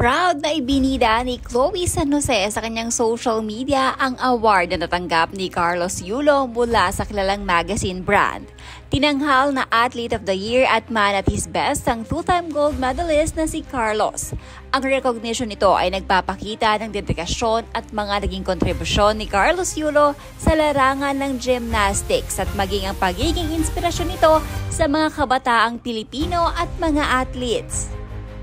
Proud na ibinida ni Chloe San Jose sa kanyang social media ang award na natanggap ni Carlos Yulo mula sa kilalang magazine brand. Tinanghal na Athlete of the Year at Man at his best ang two-time gold medalist na si Carlos. Ang recognition nito ay nagpapakita ng dedikasyon at mga naging kontribusyon ni Carlos Yulo sa larangan ng gymnastics at maging ang pagiging inspirasyon nito sa mga kabataang Pilipino at mga athletes.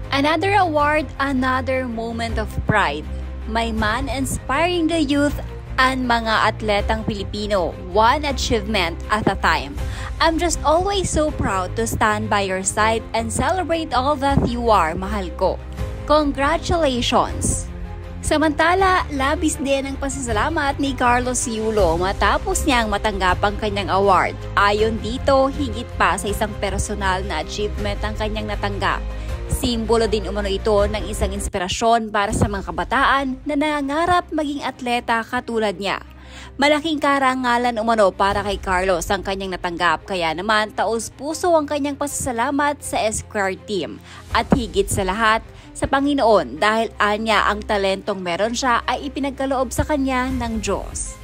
Another award, another moment of pride. My man inspiring the youth and mga atletang Pilipino, one achievement at a time. I'm just always so proud to stand by your side and celebrate all that you are, mahal ko. Congratulations! Samantala, labis din ang pasasalamat ni Carlos Yulo matapos niyang matanggap ang kanyang award. Ayon dito, higit pa sa isang personal na achievement ang kanyang natanggap. Simbolo din umano ito ng isang inspirasyon para sa mga kabataan na nangangarap maging atleta katulad niya. Malaking karangalan umano para kay Carlos ang kanyang natanggap, kaya naman taos-puso ang kanyang pasasalamat sa Esquire team at higit sa lahat sa Panginoon dahil anya ang talentong meron siya ay ipinagkaloob sa kanya ng Diyos.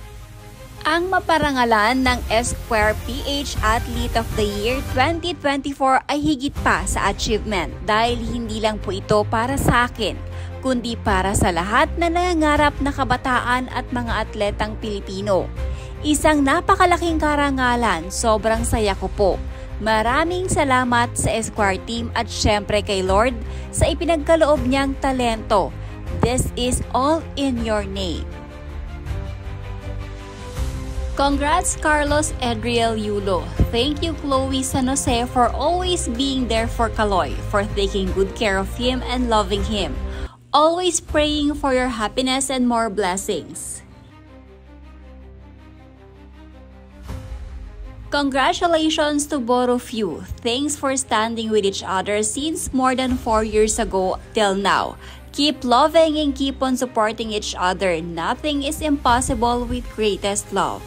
Ang maparangalan ng Esquire PH Athlete of the Year 2024 ay higit pa sa achievement dahil hindi lang po ito para sa akin, kundi para sa lahat na nangangarap na kabataan at mga atletang Pilipino. Isang napakalaking karangalan, sobrang saya ko po. Maraming salamat sa Esquire team at syempre kay Lord sa ipinagkaloob niyang talento. This is all in your name. Congrats Carlos Edriel Yulo. Thank you Chloe San Jose for always being there for Kaloy, for taking good care of him and loving him. Always praying for your happiness and more blessings. Congratulations to both of you. Thanks for standing with each other since more than 4 years ago till now. Keep loving and keep on supporting each other. Nothing is impossible with greatest love.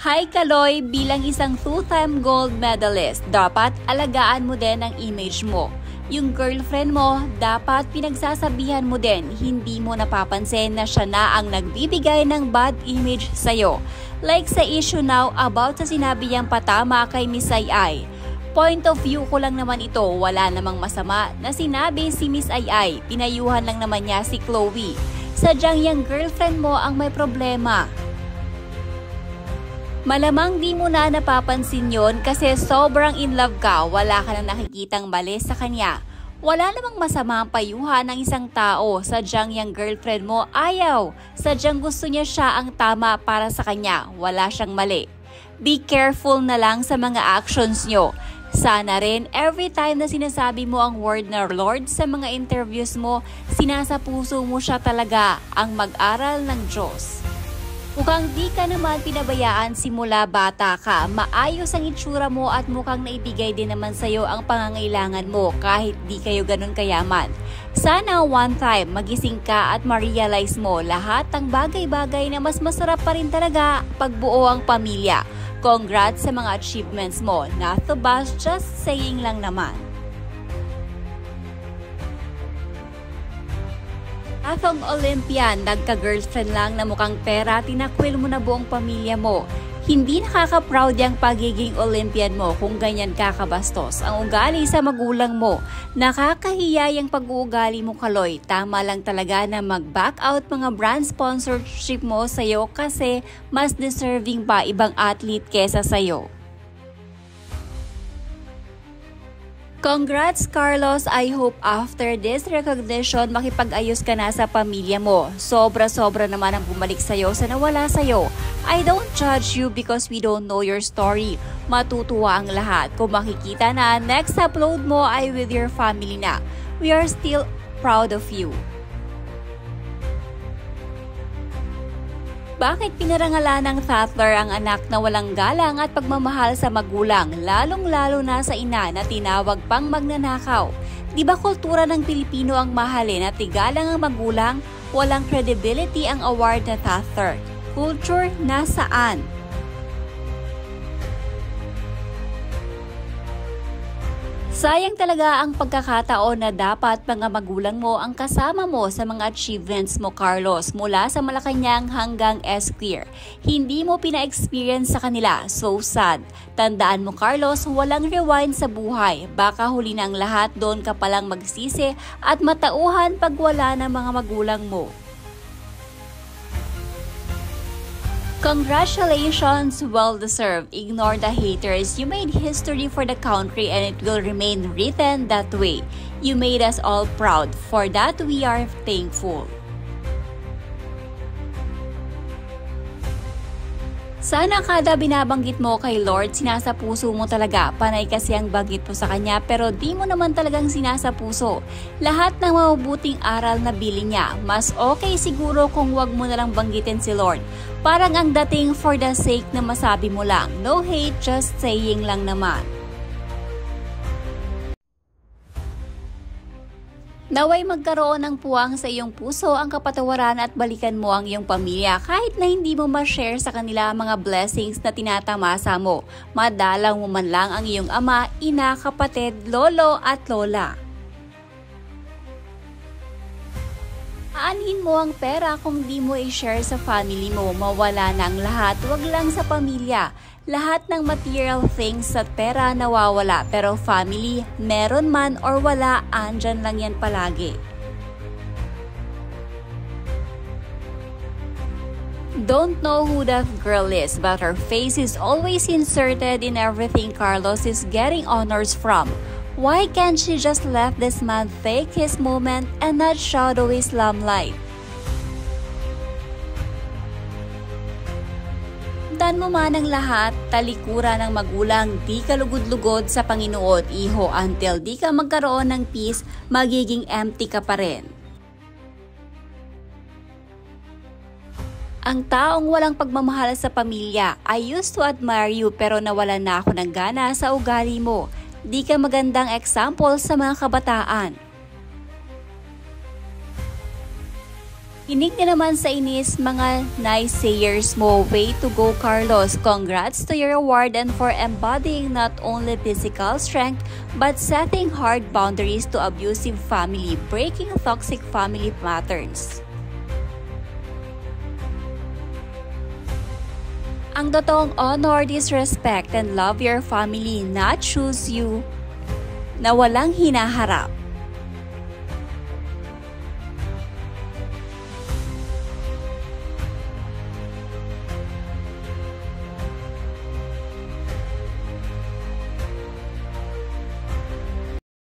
Hi Kaloy, bilang isang two-time gold medalist, dapat alagaan mo din ang image mo. Yung girlfriend mo, dapat pinagsasabihan mo din, hindi mo napapansin na siya na ang nagbibigay ng bad image sa'yo. Like sa issue now about sa sinabi niyang patama kay Miss Ai. Point of view ko lang naman ito, wala namang masama na sinabi si Miss Ai, pinayuhan lang naman niya si Chloe. Sadyang yung girlfriend mo ang may problema. Malamang di mo na napapansin yon kasi sobrang in love ka, wala ka na nakikitang mali sa kanya. Wala namang masama ang payuhan ng isang tao, sadyang yung girlfriend mo ayaw. Sadyang gusto niya siya ang tama para sa kanya, wala siyang mali. Be careful na lang sa mga actions nyo. Sana rin every time na sinasabi mo ang word na Lord sa mga interviews mo, sinasa puso mo siya talaga, ang mag-aral ng Diyos. Mukhang di ka naman pinabayaan simula bata ka, maayos ang itsura mo at mukhang naibigay din naman sa'yo ang pangangailangan mo kahit di kayo ganun kayaman. Sana one time magising ka at ma-realize mo lahat ng bagay-bagay na mas masarap pa rin talaga pagbuo ang pamilya. Congrats sa mga achievements mo, not to bash, just saying lang naman. Atong Olympian, nagka-girlfriend lang na mukhang pera, tinakwil mo na buong pamilya mo. Hindi nakaka-proud yung pagiging Olympian mo kung ganyan kakabastos ang ugali sa magulang mo. Nakakahiya yung pag-uugali mo Kaloy. Tama lang talaga na mag-back out mga brand sponsorship mo sa'yo kasi mas deserving pa ibang athlete kesa sa'yo. Congrats Carlos, I hope after this recognition makipag-ayos ka na sa pamilya mo. Sobra-sobra naman ang bumalik sa'yo sa nawala sa'yo. I don't judge you because we don't know your story. Matutuwa ang lahat kung makikita na next upload mo ay with your family na. We are still proud of you. Bakit pinarangalan ng Tatler ang anak na walang galang at pagmamahal sa magulang, lalong-lalo na sa ina na tinawag pang magnanakaw? Di ba kultura ng Pilipino ang mahalin at igalang ang magulang? Walang credibility ang award na Tatler. Culture nasaan? Sayang talaga ang pagkakataon na dapat mga magulang mo ang kasama mo sa mga achievements mo, Carlos, mula sa Malacanang hanggang Esquire. Hindi mo pina-experience sa kanila. So sad. Tandaan mo, Carlos, walang rewind sa buhay. Baka huli na ang lahat, doon ka palang magsisi at matauhan pag wala ng mga magulang mo. Congratulations, well-deserved. Ignore the haters. You made history for the country and it will remain written that way. You made us all proud. For that, we are thankful. Sana kada binabanggit mo kay Lord, sinasa puso mo talaga. Panay kasi ang banggit mo sa Kanya pero di mo naman talagang sinasa puso. Lahat ng mabubuting aral na bili niya, mas okay siguro kung wag mo nalang banggitin si Lord. Parang ang dating for the sake na masabi mo lang. No hate, just saying lang naman. Naway magkaroon ng puwang sa iyong puso ang kapatawaran at balikan mo ang iyong pamilya kahit na hindi mo ma-share sa kanila ang mga blessings na tinatamasa mo. Madalang mo man lang ang iyong ama, ina, kapatid, lolo at lola. Aanhin mo ang pera kung di mo i-share sa family mo. Mawala na ang lahat, wag lang sa pamilya. Lahat ng material things at pera nawawala, pero family, meron man or wala, andyan lang yan palagi. Don't know who that girl is, but her face is always inserted in everything Carlos is getting honors from. Why can't she just let this man take his moment and not shadow his limelight? Dan mo man ang lahat, talikuran ng magulang, di ka lugod-lugod sa Panginoon, iho, until di ka magkaroon ng peace, magiging empty ka pa rin. Ang taong walang pagmamahal sa pamilya, I used to admire you pero nawalan na ako ng gana sa ugali mo. Di ka magandang example sa mga kabataan. Kinig na naman sa inis mga naysayers mo. Way to go, Carlos. Congrats to your award and for embodying not only physical strength but setting hard boundaries to abusive family, breaking toxic family patterns. Ang totoong honor, disrespect, and love your family, not choose you na walang hinaharap.